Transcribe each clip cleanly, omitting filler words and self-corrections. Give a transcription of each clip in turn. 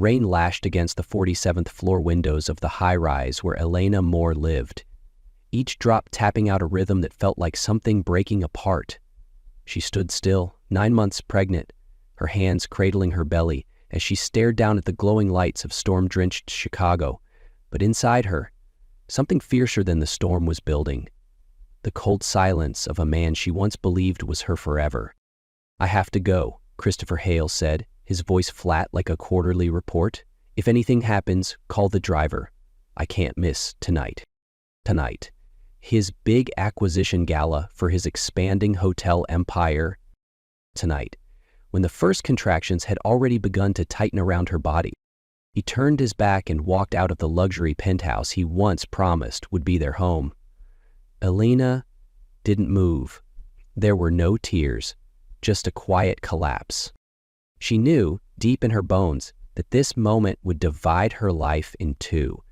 Rain lashed against the 47th floor windows of the high-rise where Elena Moore lived, each drop tapping out a rhythm that felt like something breaking apart. She stood still, 9 months pregnant, her hands cradling her belly as she stared down at the glowing lights of storm-drenched Chicago. But inside her, something fiercer than the storm was building. The cold silence of a man she once believed was her forever. "I have to go," Christopher Hale said, his voice flat like a quarterly report. "If anything happens, call the driver. I can't miss tonight." Tonight, his big acquisition gala for his expanding hotel empire. Tonight, when the first contractions had already begun to tighten around her body, he turned his back and walked out of the luxury penthouse he once promised would be their home. Elena didn't move. There were no tears, just a quiet collapse. She knew, deep in her bones, that this moment would divide her life in two.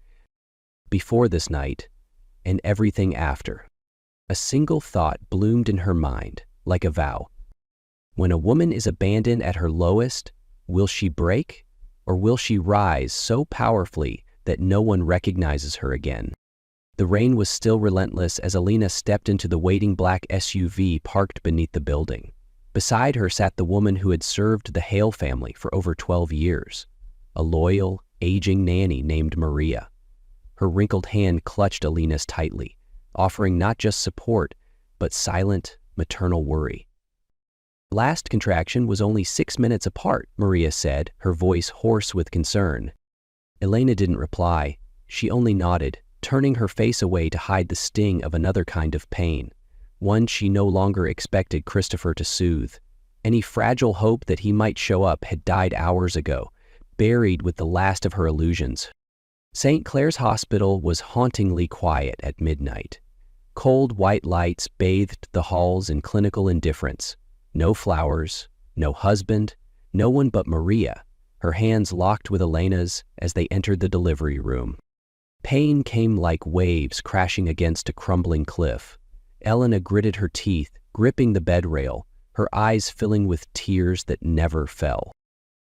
Before this night, and everything after. A single thought bloomed in her mind, like a vow. When a woman is abandoned at her lowest, will she break, or will she rise so powerfully that no one recognizes her again? The rain was still relentless as Elena stepped into the waiting black SUV parked beneath the building. Beside her sat the woman who had served the Hale family for over 12 years, a loyal, aging nanny named Maria. Her wrinkled hand clutched Elena's tightly, offering not just support, but silent, maternal worry. Last contraction was only 6 minutes apart, Maria said, her voice hoarse with concern. Elena didn't reply. She only nodded, turning her face away to hide the sting of another kind of pain, one she no longer expected Christopher to soothe. Any fragile hope that he might show up had died hours ago, buried with the last of her illusions. St. Clair's Hospital was hauntingly quiet at midnight. Cold white lights bathed the halls in clinical indifference. No flowers, no husband, no one but Maria, her hands locked with Elena's as they entered the delivery room. Pain came like waves crashing against a crumbling cliff. Elena gritted her teeth, gripping the bed rail, her eyes filling with tears that never fell.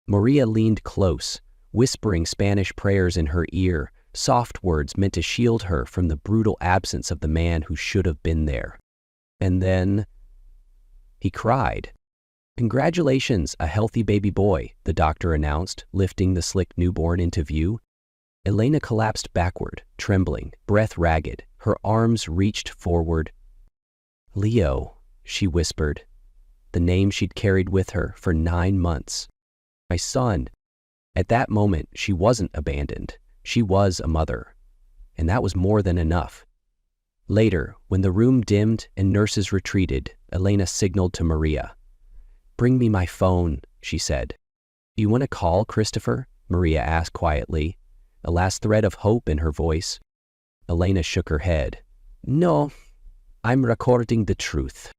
Maria leaned close, whispering Spanish prayers in her ear, soft words meant to shield her from the brutal absence of the man who should have been there. And then he cried. "Congratulations, a healthy baby boy," the doctor announced, lifting the slick newborn into view. Elena collapsed backward, trembling, breath ragged, her arms reached forward. "Leo," she whispered, the name she'd carried with her for 9 months. "My son." At that moment, she wasn't abandoned. She was a mother. And that was more than enough. Later, when the room dimmed and nurses retreated, Elena signaled to Maria. "Bring me my phone," she said. "Do you want to call, Christopher?" Maria asked quietly, a last thread of hope in her voice. Elena shook her head. "No, I'm recording the truth."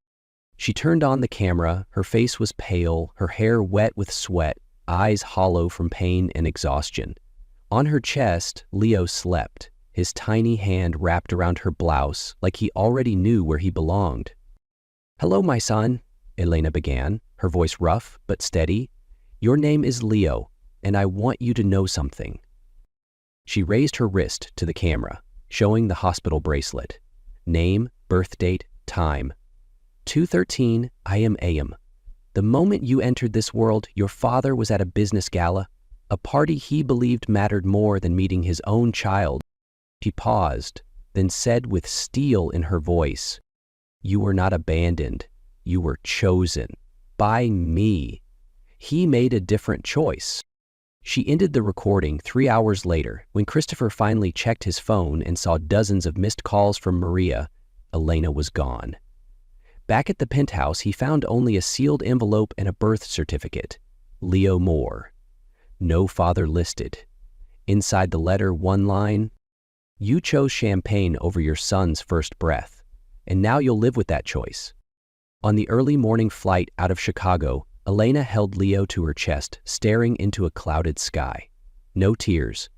She turned on the camera. Her face was pale, her hair wet with sweat, eyes hollow from pain and exhaustion. On her chest, Leo slept, his tiny hand wrapped around her blouse like he already knew where he belonged. "Hello, my son," Elena began, her voice rough but steady. "Your name is Leo, and I want you to know something." She raised her wrist to the camera, showing the hospital bracelet. Name, birth date, time. 2:13 AM. The moment you entered this world, your father was at a business gala, a party he believed mattered more than meeting his own child. She paused, then said with steel in her voice, "You were not abandoned. You were chosen. By me. He made a different choice." She ended the recording 3 hours later when Christopher finally checked his phone and saw dozens of missed calls from Maria. Elena was gone. Back at the penthouse, he found only a sealed envelope and a birth certificate. Leo Moore. No father listed. Inside the letter, one line, "You chose champagne over your son's first breath, and now you'll live with that choice." On the early morning flight out of Chicago, Elena held Leo to her chest, staring into a clouded sky. No tears,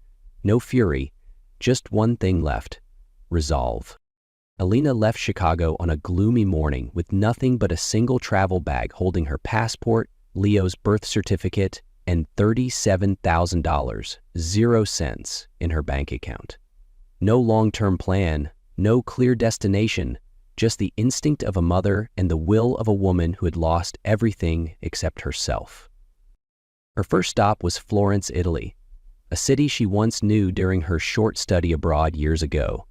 no fury, just one thing left: resolve. Elena left Chicago on a gloomy morning with nothing but a single travel bag holding her passport, Leo's birth certificate, and $37,000, 0 cents, in her bank account. No long-term plan, no clear destination, just the instinct of a mother and the will of a woman who had lost everything except herself. Her first stop was Florence, Italy, a city she once knew during her short study abroad years ago.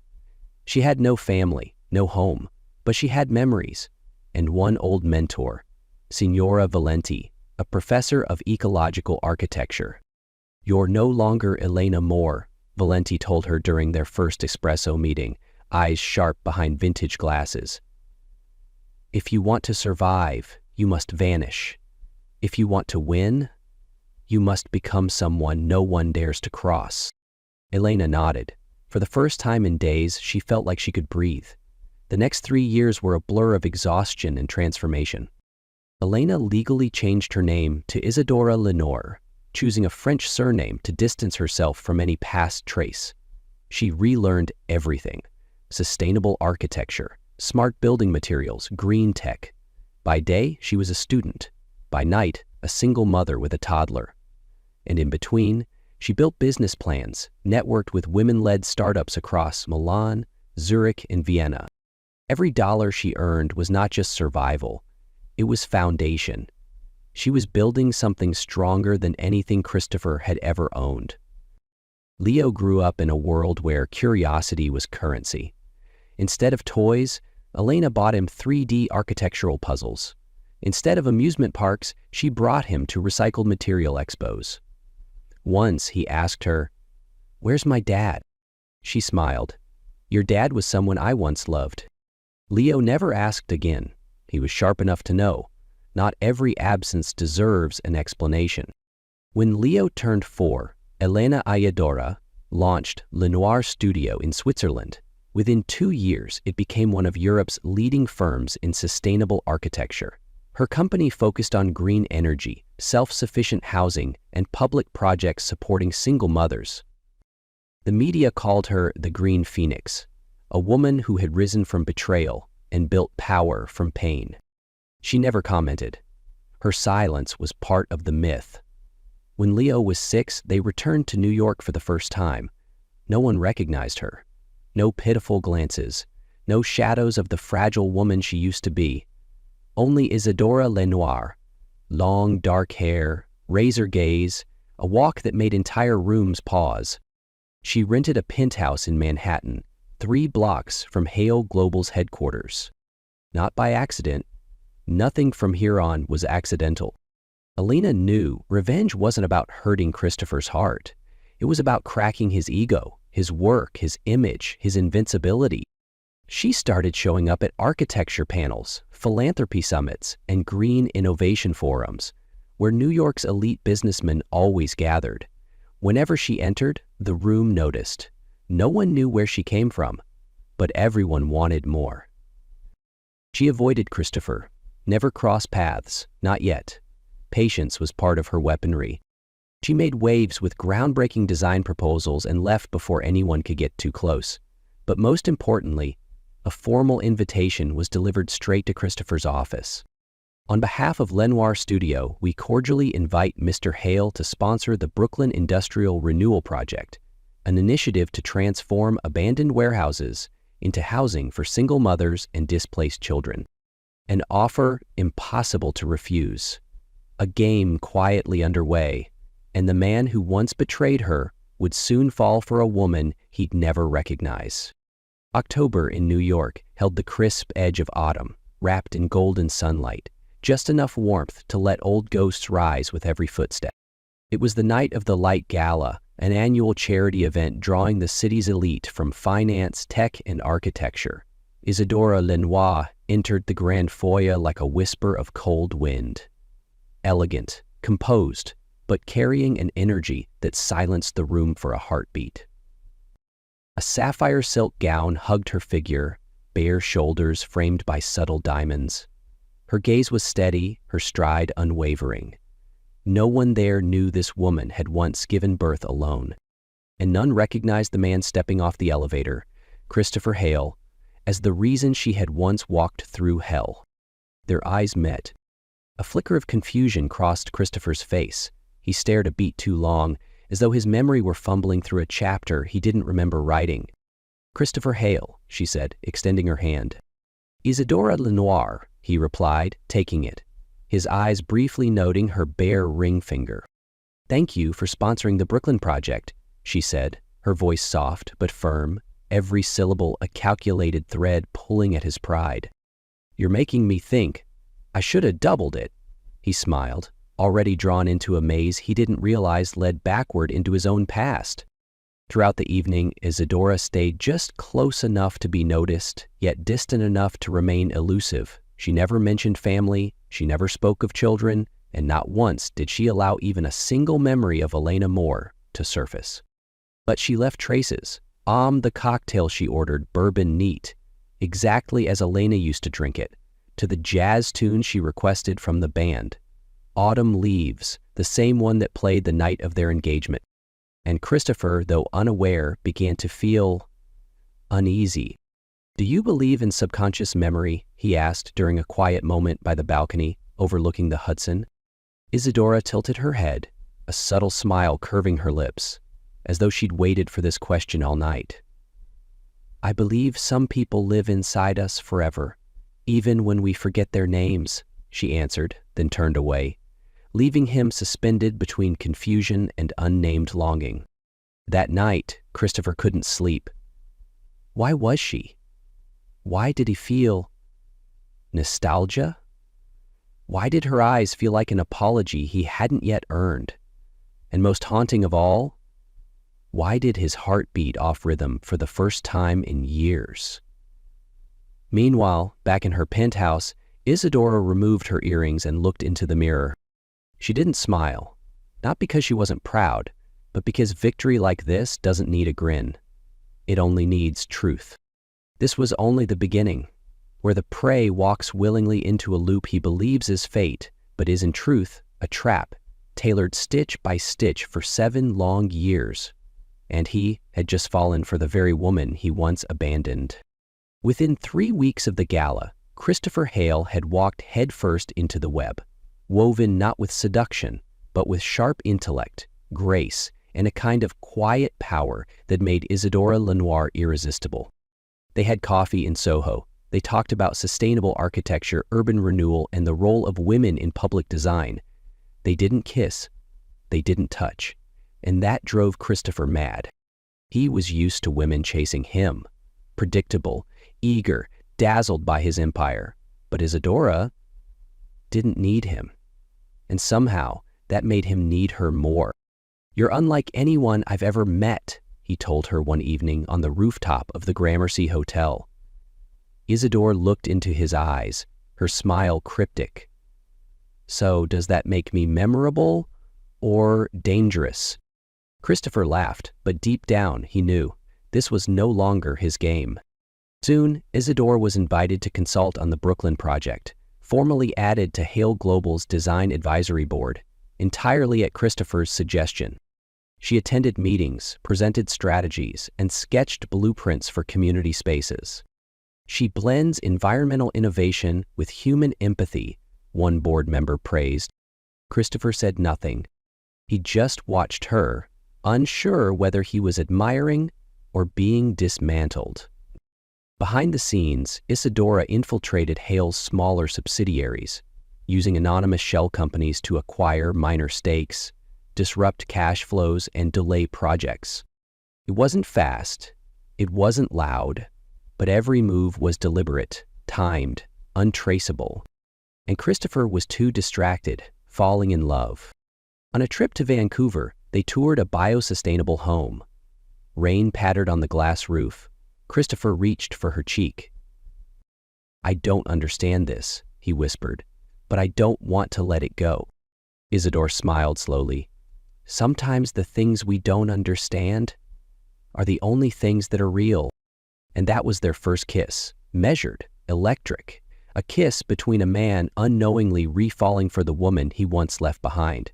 She had no family, no home, but she had memories, and one old mentor, Signora Valenti, a professor of ecological architecture. "You're no longer Elena Moore," Valenti told her during their first espresso meeting, eyes sharp behind vintage glasses. "If you want to survive, you must vanish. If you want to win, you must become someone no one dares to cross." Elena nodded. For the first time in days, she felt like she could breathe. The next 3 years were a blur of exhaustion and transformation. Elena legally changed her name to Isadora Lenoir, choosing a French surname to distance herself from any past trace. She relearned everything: sustainable architecture, smart building materials, green tech. By day, she was a student. By night, a single mother with a toddler. And in between, she built business plans, networked with women-led startups across Milan, Zurich, and Vienna. Every dollar she earned was not just survival, it was foundation. She was building something stronger than anything Christopher had ever owned. Leo grew up in a world where curiosity was currency. Instead of toys, Elena bought him 3D architectural puzzles. Instead of amusement parks, she brought him to recycled material expos. Once he asked her, "Where's my dad?" She smiled. "Your dad was someone I once loved." Leo never asked again. He was sharp enough to know, not every absence deserves an explanation. When Leo turned 4, Elena Iadora launched Lenoir Studio in Switzerland. Within 2 years, it became one of Europe's leading firms in sustainable architecture. Her company focused on green energy, self-sufficient housing, and public projects supporting single mothers. The media called her the Green Phoenix, a woman who had risen from betrayal and built power from pain. She never commented. Her silence was part of the myth. When Leo was 6, they returned to New York for the first time. No one recognized her. No pitiful glances, no shadows of the fragile woman she used to be. Only Isadora Lenoir, long dark hair, razor gaze, a walk that made entire rooms pause. She rented a penthouse in Manhattan, 3 blocks from Hale Global's headquarters. Not by accident. Nothing from here on was accidental. Elena knew revenge wasn't about hurting Christopher's heart. It was about cracking his ego, his work, his image, his invincibility. She started showing up at architecture panels, philanthropy summits, and green innovation forums, where New York's elite businessmen always gathered. Whenever she entered, the room noticed. No one knew where she came from, but everyone wanted more. She avoided Christopher, never crossed paths, not yet. Patience was part of her weaponry. She made waves with groundbreaking design proposals and left before anyone could get too close. But most importantly, a formal invitation was delivered straight to Christopher's office. On behalf of Lenoir Studio, we cordially invite Mr. Hale to sponsor the Brooklyn Industrial Renewal Project, an initiative to transform abandoned warehouses into housing for single mothers and displaced children. An offer impossible to refuse. A game quietly underway, and the man who once betrayed her would soon fall for a woman he'd never recognize. October in New York held the crisp edge of autumn, wrapped in golden sunlight, just enough warmth to let old ghosts rise with every footstep. It was the night of the Light Gala, an annual charity event drawing the city's elite from finance, tech, and architecture. Isadora Lenoir entered the grand foyer like a whisper of cold wind. Elegant, composed, but carrying an energy that silenced the room for a heartbeat. A sapphire silk gown hugged her figure, bare shoulders framed by subtle diamonds. Her gaze was steady, her stride unwavering. No one there knew this woman had once given birth alone, and none recognized the man stepping off the elevator, Christopher Hale, as the reason she had once walked through hell. Their eyes met. A flicker of confusion crossed Christopher's face. He stared a beat too long, as though his memory were fumbling through a chapter he didn't remember writing. "Christopher Hale," she said, extending her hand. "Isadora Lenoir," he replied, taking it, his eyes briefly noting her bare ring finger. "Thank you for sponsoring the Brooklyn Project," she said, her voice soft but firm, every syllable a calculated thread pulling at his pride. "You're making me think. I should have doubled it." He smiled, already drawn into a maze he didn't realize led backward into his own past. Throughout the evening, Isadora stayed just close enough to be noticed, yet distant enough to remain elusive. She never mentioned family, she never spoke of children, and not once did she allow even a single memory of Elena Moore to surface. But she left traces. The cocktail she ordered, bourbon neat, exactly as Elena used to drink it, to the jazz tune she requested from the band. Autumn Leaves, the same one that played the night of their engagement. And Christopher, though unaware, began to feel uneasy. "Do you believe in subconscious memory?" he asked during a quiet moment by the balcony overlooking the Hudson. Isadora tilted her head, a subtle smile curving her lips, as though she'd waited for this question all night. "I believe some people live inside us forever, even when we forget their names," she answered, then turned away, leaving him suspended between confusion and unnamed longing. That night, Christopher couldn't sleep. Why was she? Why did he feel nostalgia? Why did her eyes feel like an apology he hadn't yet earned? And most haunting of all, why did his heart beat off rhythm for the first time in years? Meanwhile, back in her penthouse, Isadora removed her earrings and looked into the mirror. She didn't smile, not because she wasn't proud, but because victory like this doesn't need a grin. It only needs truth. This was only the beginning, where the prey walks willingly into a loop he believes is fate, but is in truth a trap, tailored stitch by stitch for 7 long years. And he had just fallen for the very woman he once abandoned. Within 3 weeks of the gala, Christopher Hale had walked headfirst into the web, woven not with seduction, but with sharp intellect, grace, and a kind of quiet power that made Isadora Lenoir irresistible. They had coffee in Soho. They talked about sustainable architecture, urban renewal, and the role of women in public design. They didn't kiss. They didn't touch. And that drove Christopher mad. He was used to women chasing him, predictable, eager, dazzled by his empire. But Isadora didn't need him. And somehow, that made him need her more. "You're unlike anyone I've ever met," he told her one evening on the rooftop of the Gramercy Hotel. Isadora looked into his eyes, her smile cryptic. "So does that make me memorable or dangerous?" Christopher laughed, but deep down he knew this was no longer his game. Soon, Isadora was invited to consult on the Brooklyn Project, formally added to Hale Global's Design Advisory Board, entirely at Christopher's suggestion. She attended meetings, presented strategies, and sketched blueprints for community spaces. "She blends environmental innovation with human empathy," one board member praised. Christopher said nothing. He just watched her, unsure whether he was admiring or being dismantled. Behind the scenes, Isadora infiltrated Hale's smaller subsidiaries, using anonymous shell companies to acquire minor stakes, disrupt cash flows, and delay projects. It wasn't fast, it wasn't loud, but every move was deliberate, timed, untraceable. And Christopher was too distracted, falling in love. On a trip to Vancouver, they toured a biosustainable home. Rain pattered on the glass roof. Christopher reached for her cheek. "I don't understand this," he whispered, "but I don't want to let it go." Isadora smiled slowly. "Sometimes the things we don't understand are the only things that are real." And that was their first kiss, measured, electric, a kiss between a man unknowingly refalling for the woman he once left behind.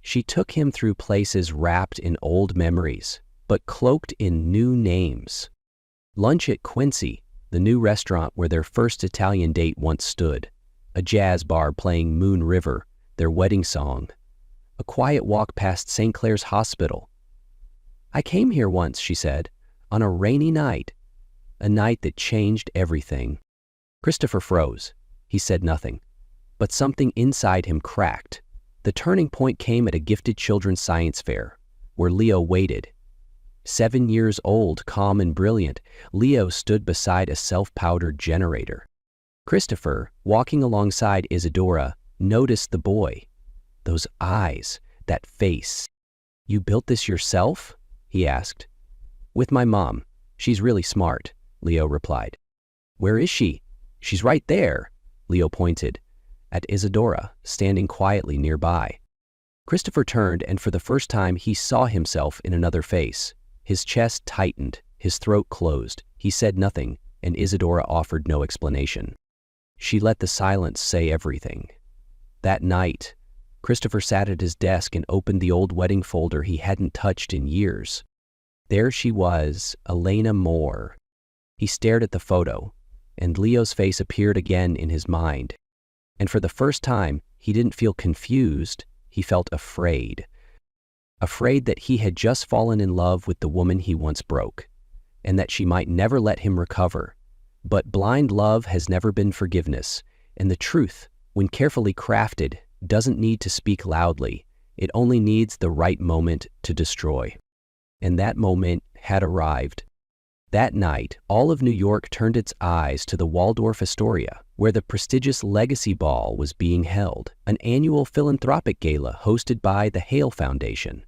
She took him through places wrapped in old memories, but cloaked in new names. Lunch at Quincy, the new restaurant where their first Italian date once stood, a jazz bar playing Moon River, their wedding song. a quiet walk past St. Clair's Hospital. "I came here once," she said, "on a rainy night, a night that changed everything." Christopher froze. He said nothing, but something inside him cracked. The turning point came at a gifted children's science fair, where Leo waited. 7 years old, calm and brilliant, Leo stood beside a self-powdered generator. Christopher, walking alongside Isadora, noticed the boy. Those eyes, that face. "You built this yourself?" he asked. "With my mom. She's really smart," Leo replied. "Where is she?" "She's right there," Leo pointed at Isadora, standing quietly nearby. Christopher turned, and for the first time he saw himself in another face. His chest tightened, his throat closed. He said nothing, and Isadora offered no explanation. She let the silence say everything. That night, Christopher sat at his desk and opened the old wedding folder he hadn't touched in years. There she was, Elena Moore. He stared at the photo, and Leo's face appeared again in his mind. And for the first time, he didn't feel confused, he felt afraid. Afraid that he had just fallen in love with the woman he once broke, and that she might never let him recover. But blind love has never been forgiveness, and the truth, when carefully crafted, doesn't need to speak loudly. It only needs the right moment to destroy. And that moment had arrived. That night, all of New York turned its eyes to the Waldorf Astoria, where the prestigious Legacy Ball was being held, an annual philanthropic gala hosted by the Hale Foundation.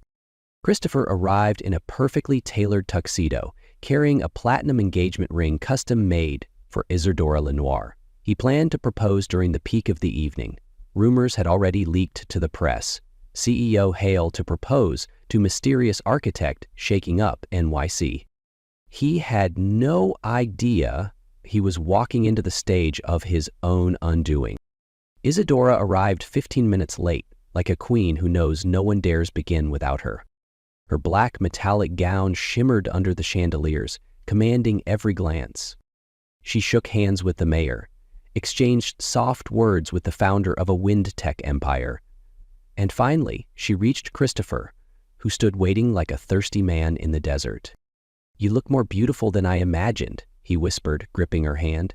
Christopher arrived in a perfectly tailored tuxedo, carrying a platinum engagement ring custom-made for Isadora Lenoir. He planned to propose during the peak of the evening. Rumors had already leaked to the press. CEO Hale to propose to mysterious architect shaking up NYC. He had no idea he was walking into the stage of his own undoing. Isadora arrived 15 minutes late, like a queen who knows no one dares begin without her. Her black metallic gown shimmered under the chandeliers, commanding every glance. She shook hands with the mayor, exchanged soft words with the founder of a wind tech empire, and finally she reached Christopher, who stood waiting like a thirsty man in the desert. "You look more beautiful than I imagined," he whispered, gripping her hand.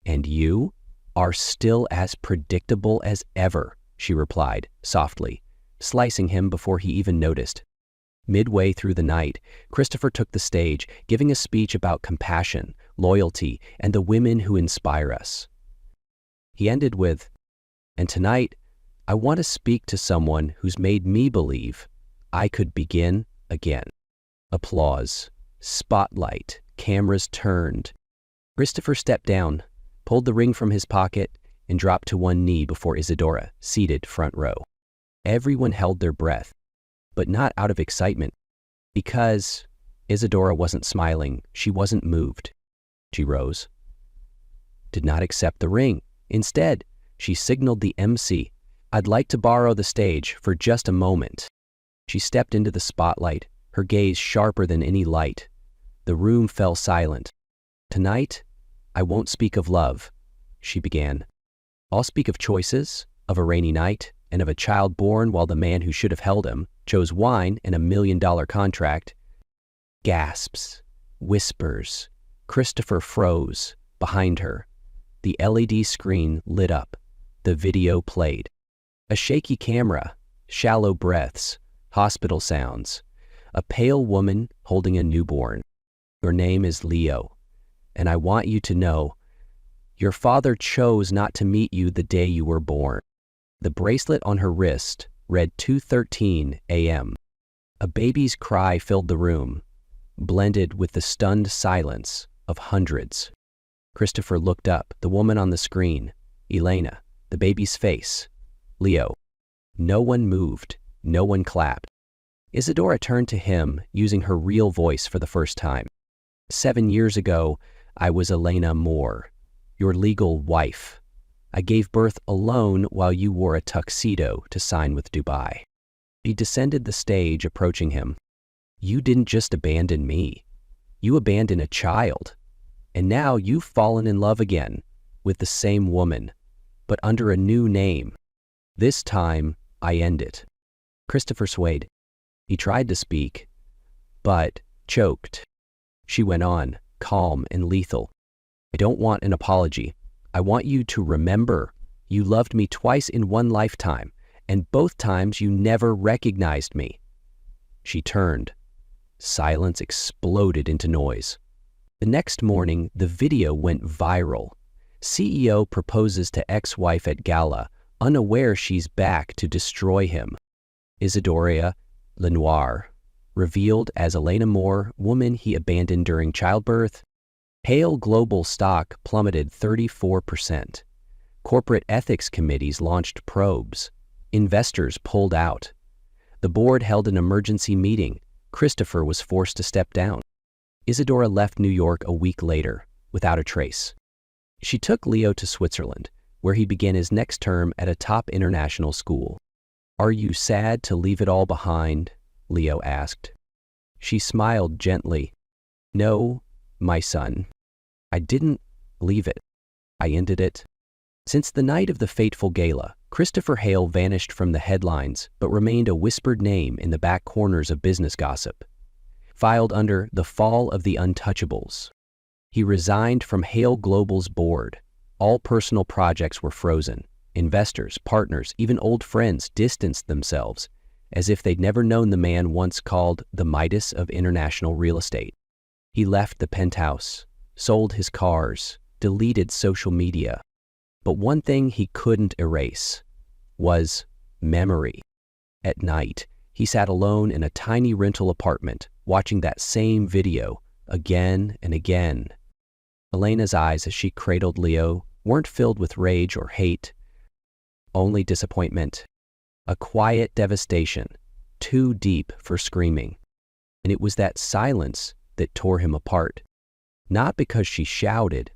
"And you are still as predictable as ever," she replied, softly, slicing him before he even noticed. Midway through the night, Christopher took the stage, giving a speech about compassion, loyalty, and the women who inspire us. He ended with, "And tonight, I want to speak to someone who's made me believe I could begin again." Applause. Spotlight. Cameras turned. Christopher stepped down, pulled the ring from his pocket, and dropped to one knee before Isadora, seated front row. Everyone held their breath, but not out of excitement, because Isadora wasn't smiling. She wasn't moved. She rose, did not accept the ring. Instead, she signaled the MC, "I'd like to borrow the stage for just a moment." She stepped into the spotlight, her gaze sharper than any light. The room fell silent. "Tonight, I won't speak of love," she began. "I'll speak of choices, of a rainy night, and of a child born while the man who should have held him chose wine and $1 million contract." Gasps, whispers. Christopher froze. Behind her, the LED screen lit up. The video played. A shaky camera, shallow breaths, hospital sounds. A pale woman holding a newborn. "Your name is Leo, and I want you to know your father chose not to meet you the day you were born." The bracelet on her wrist read 2:13 a.m. A baby's cry filled the room, blended with the stunned silence of hundreds. Christopher looked up, the woman on the screen, Elena, the baby's face, Leo. No one moved, no one clapped. Isadora turned to him, using her real voice for the first time. 7 years ago, I was Elena Moore, your legal wife. I gave birth alone while you wore a tuxedo to sign with Dubai. She descended the stage, approaching him. You didn't just abandon me. You abandoned a child. And now you've fallen in love again with the same woman, but under a new name. This time, I end it. Christopher swayed. He tried to speak, but choked. She went on, calm and lethal. I don't want an apology. I want you to remember you loved me twice in one lifetime, and both times you never recognized me. She turned. Silence exploded into noise. The next morning, the video went viral. CEO proposes to ex-wife at gala, unaware she's back to destroy him. Isadora Lenoir, revealed as Elena Moore, woman he abandoned during childbirth. Hale Global stock plummeted 34%. Corporate ethics committees launched probes. Investors pulled out. The board held an emergency meeting. Christopher was forced to step down. Isadora left New York a week later, without a trace. She took Leo to Switzerland, where he began his next term at a top international school. Are you sad to leave it all behind? Leo asked. She smiled gently. No, my son. I didn't leave it. I ended it. Since the night of the fateful gala, Christopher Hale vanished from the headlines but remained a whispered name in the back corners of business gossip. Filed under the fall of the untouchables. He resigned from Hale Global's board. All personal projects were frozen. Investors, partners, even old friends distanced themselves, as if they'd never known the man once called the Midas of international real estate. He left the penthouse, sold his cars, deleted social media. But one thing he couldn't erase was memory. At night, he sat alone in a tiny rental apartment, watching that same video again and again. Elena's eyes as she cradled Leo weren't filled with rage or hate, only disappointment. A quiet devastation, too deep for screaming. And it was that silence that tore him apart. Not because she shouted,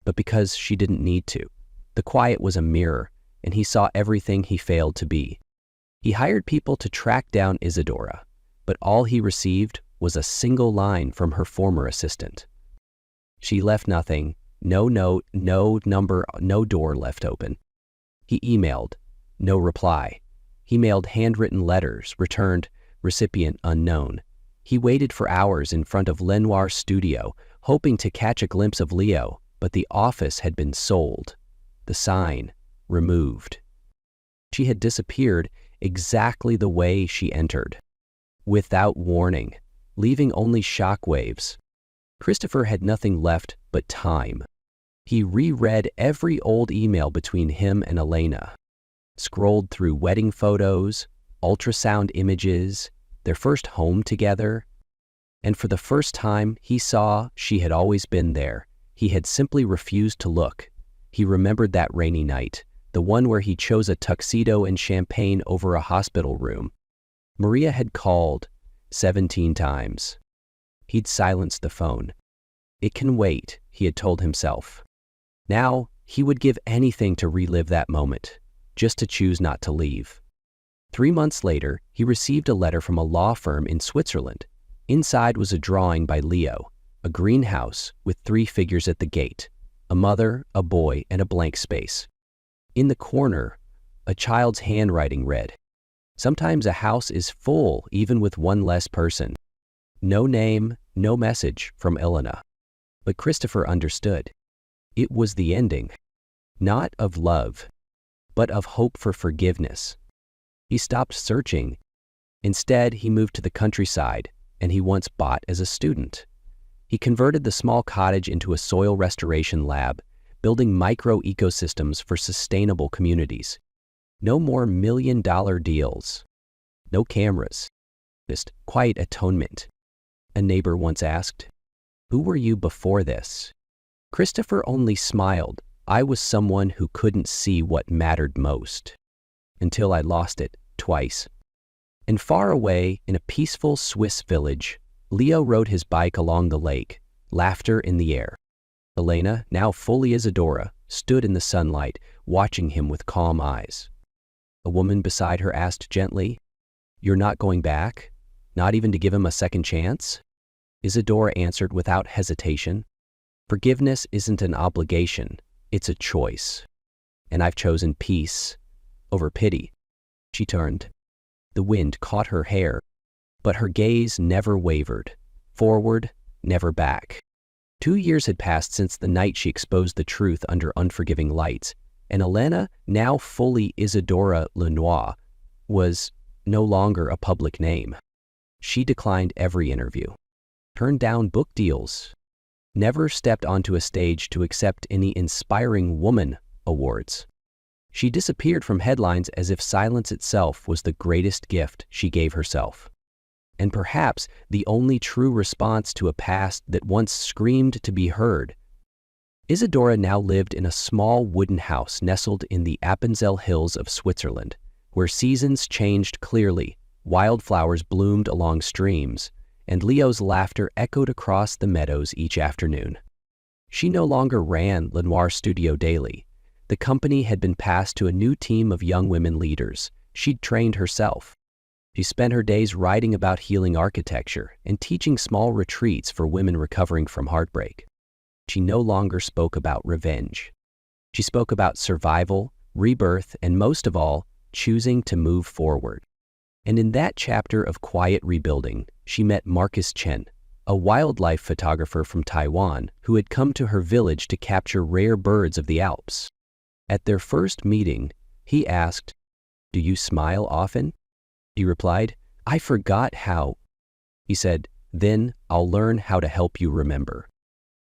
but because she didn't need to. The quiet was a mirror, and he saw everything he failed to be. He hired people to track down Isadora, but all he received was a single line from her former assistant. She left nothing, no note, no number, no door left open. He emailed, no reply. He mailed handwritten letters, returned, recipient unknown. He waited for hours in front of Lenoir's studio, hoping to catch a glimpse of Leo, but the office had been sold. The sign removed. She had disappeared exactly the way she entered, without warning, leaving only shockwaves. Christopher had nothing left but time. He reread every old email between him and Elena, scrolled through wedding photos, ultrasound images, their first home together, and for the first time he saw she had always been there. He had simply refused to look. He remembered that rainy night, the one where he chose a tuxedo and champagne over a hospital room. Maria had called 17 times. He'd silenced the phone. It can wait, he had told himself. Now, he would give anything to relive that moment, just to choose not to leave. 3 months later, he received a letter from a law firm in Switzerland. Inside was a drawing by Leo, a greenhouse with 3 figures at the gate, a mother, a boy, and a blank space. In the corner, a child's handwriting read, "Sometimes a house is full even with one less person." No name, no message from Elena. But Christopher understood. It was the ending, not of love, but of hope for forgiveness. He stopped searching. Instead, he moved to the countryside, and he once bought as a student. He converted the small cottage into a soil restoration lab, building micro-ecosystems for sustainable communities. No more million-dollar deals. No cameras. Just quiet atonement. A neighbor once asked, "Who were you before this?" Christopher only smiled. "I was someone who couldn't see what mattered most. Until I lost it twice." And far away, in a peaceful Swiss village, Leo rode his bike along the lake, laughter in the air. Elena, now fully Isadora, stood in the sunlight, watching him with calm eyes. A woman beside her asked gently, "You're not going back? Not even to give him a second chance?" Isadora answered without hesitation, "Forgiveness isn't an obligation, it's a choice. And I've chosen peace over pity." She turned. The wind caught her hair, but her gaze never wavered. Forward, never back. 2 years had passed since the night she exposed the truth under unforgiving lights, and Elena, now fully Isadora Lenoir, was no longer a public name. She declined every interview, turned down book deals, never stepped onto a stage to accept any Inspiring Woman awards. She disappeared from headlines as if silence itself was the greatest gift she gave herself, and perhaps the only true response to a past that once screamed to be heard. Isadora now lived in a small wooden house nestled in the Appenzell Hills of Switzerland, where seasons changed clearly, wildflowers bloomed along streams, and Leo's laughter echoed across the meadows each afternoon. She no longer ran Lenoir Studio daily. The company had been passed to a new team of young women leaders she'd trained herself. She spent her days writing about healing architecture and teaching small retreats for women recovering from heartbreak. She no longer spoke about revenge. She spoke about survival, rebirth, and most of all, choosing to move forward. And in that chapter of quiet rebuilding, she met Marcus Chen, a wildlife photographer from Taiwan who had come to her village to capture rare birds of the Alps. At their first meeting, he asked, "Do you smile often?" She replied, "I forgot how." He said, "Then I'll learn how to help you remember."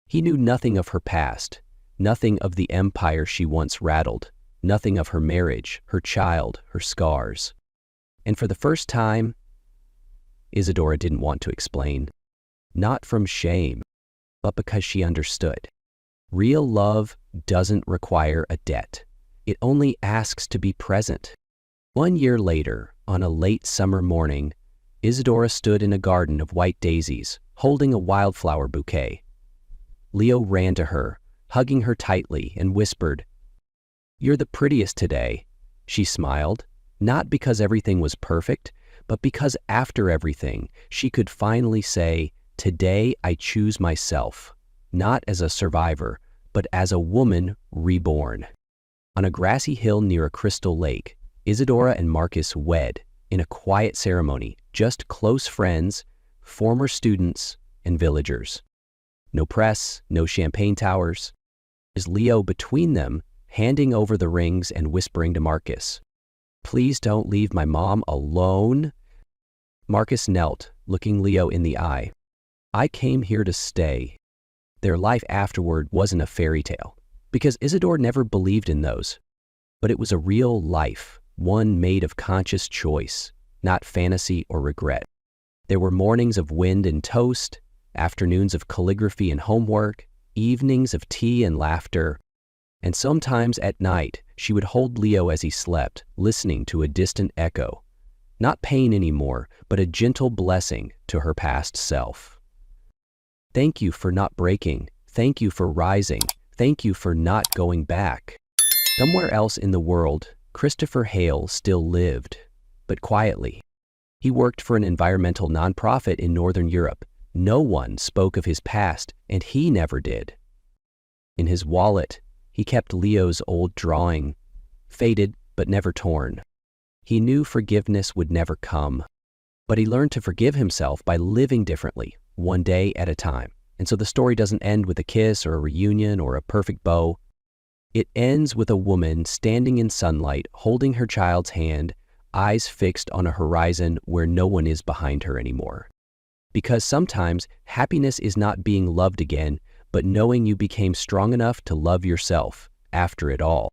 He knew nothing of her past, nothing of the empire she once rattled, nothing of her marriage, her child, her scars. And for the first time, Isadora didn't want to explain. Not from shame, but because she understood. Real love doesn't require a debt. It only asks to be present. 1 year later, on a late summer morning, Isadora stood in a garden of white daisies, holding a wildflower bouquet. Leo ran to her, hugging her tightly, and whispered, "You're the prettiest today." She smiled, not because everything was perfect, but because after everything, she could finally say, "Today I choose myself, not as a survivor, but as a woman reborn." On a grassy hill near a crystal lake, Isadora and Marcus wed in a quiet ceremony, just close friends, former students, and villagers. No press, no champagne towers. There's Leo between them, handing over the rings and whispering to Marcus, "Please don't leave my mom alone." Marcus knelt, looking Leo in the eye. "I came here to stay." Their life afterward wasn't a fairy tale, because Isadora never believed in those. But it was a real life, one made of conscious choice, not fantasy or regret. There were mornings of wind and toast, afternoons of calligraphy and homework, evenings of tea and laughter, and sometimes at night she would hold Leo as he slept, listening to a distant echo. Not pain anymore, but a gentle blessing to her past self. Thank you for not breaking. Thank you for rising. Thank you for not going back. Somewhere else in the world, Christopher Hale still lived, but quietly. He worked for an environmental nonprofit in Northern Europe. No one spoke of his past, and he never did. In his wallet, he kept Leo's old drawing, faded but never torn. He knew forgiveness would never come, but he learned to forgive himself by living differently, one day at a time. And so the story doesn't end with a kiss or a reunion or a perfect bow. It ends with a woman standing in sunlight, holding her child's hand, eyes fixed on a horizon where no one is behind her anymore. Because sometimes happiness is not being loved again, but knowing you became strong enough to love yourself after it all.